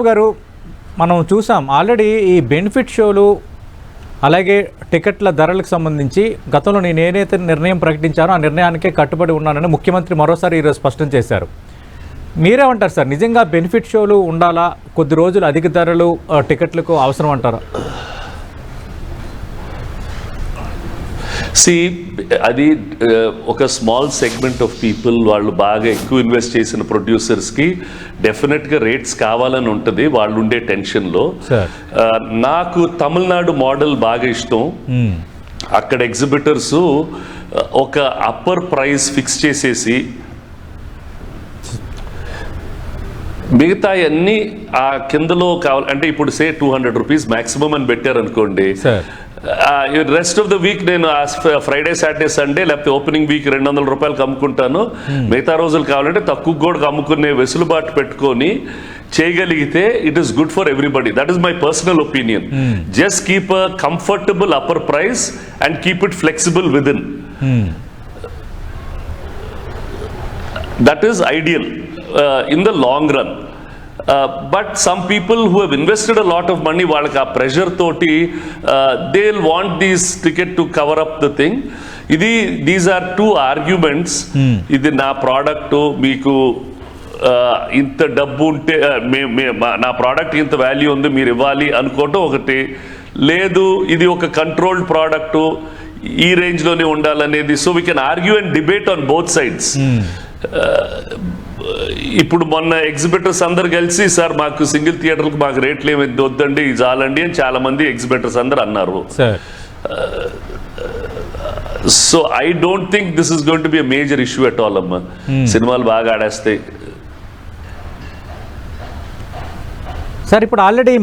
గారు మనం చూసాం ఆల్రెడీ ఈ బెనిఫిట్ షోలు అలాగే టికెట్ల ధరలకు సంబంధించి గతంలో నేను ఏదైతే నిర్ణయం ప్రకటించానో ఆ నిర్ణయానికే కట్టుబడి ఉన్నానని ముఖ్యమంత్రి మరోసారి ఈరోజు స్పష్టం చేశారు. మీరేమంటారు సార్, నిజంగా బెనిఫిట్ షోలు ఉండాలా, కొద్ది రోజులు అధిక ధరలు టికెట్లకు అవసరం అంటారా? అది ఒక స్మాల్ సెగ్మెంట్ ఆఫ్ పీపుల్, వాళ్ళు బాగా ఎక్కువ ఇన్వెస్ట్ చేసిన ప్రొడ్యూసర్స్కి డెఫినెట్గా రేట్స్ కావాలని ఉంటుంది వాళ్ళు ఉండే టెన్షన్లో. నాకు తమిళనాడు మోడల్ బాగా ఇష్టం. అక్కడ ఎగ్జిబిటర్స్ ఒక అప్పర్ ప్రైస్ ఫిక్స్ చేసేసి మిగతా అన్ని ఆ కిందలో కావాలంటే ఇప్పుడు సే 200 రూపీస్ మ్యాక్సిమం అని పెట్టారనుకోండి, రెస్ట్ ఆఫ్ ద వీక్ నేను ఫ్రైడే సాటర్డే సండే లేకపోతే ఓపెనింగ్ వీక్ 200 రూపాయలకు అమ్ముకుంటాను, మిగతా రోజులు కావాలంటే తక్కువ కూడా అమ్ముకునే వెసులుబాటు పెట్టుకొని చేయగలిగితే it is good for everybody. That is my personal opinion. Just keep a comfortable upper price and keep it flexible with in. That is ideal in the long run. But some people who have invested a lot of money, వాళ్ళకి ఆ pressure తోటి they'll want these ticket to cover up the thing. These are two arguments. ఇది నా product, మీకు ఇంత డబ్బు ఉంటే నా ప్రోడక్ట్ ఇంత వాల్యూ ఉంది మీరు ఇవ్వాలి అనుకోవటం ఒకటి, లేదు ఇది ఒక కంట్రోల్డ్ ప్రోడక్ట్ ఈ రేంజ్లోనే ఉండాలనేది. So we can argue and debate on both sides. ఇప్పుడు మొన్న ఎగ్జిబిటర్స్ అందరు కలిసి సార్ మాకు సింగిల్ థియేటర్కి మాకు రేట్లు ఏమి వద్దండి ఇది చాలండి అని చాలా మంది ఎగ్జిబిటర్స్ అందరు అన్నారు. So I don't think this is going to be a major issue at all అమ్మా. సినిమాలు బాగా ఆడేస్తాయి సార్. ఇప్పుడు ఆల్రెడీ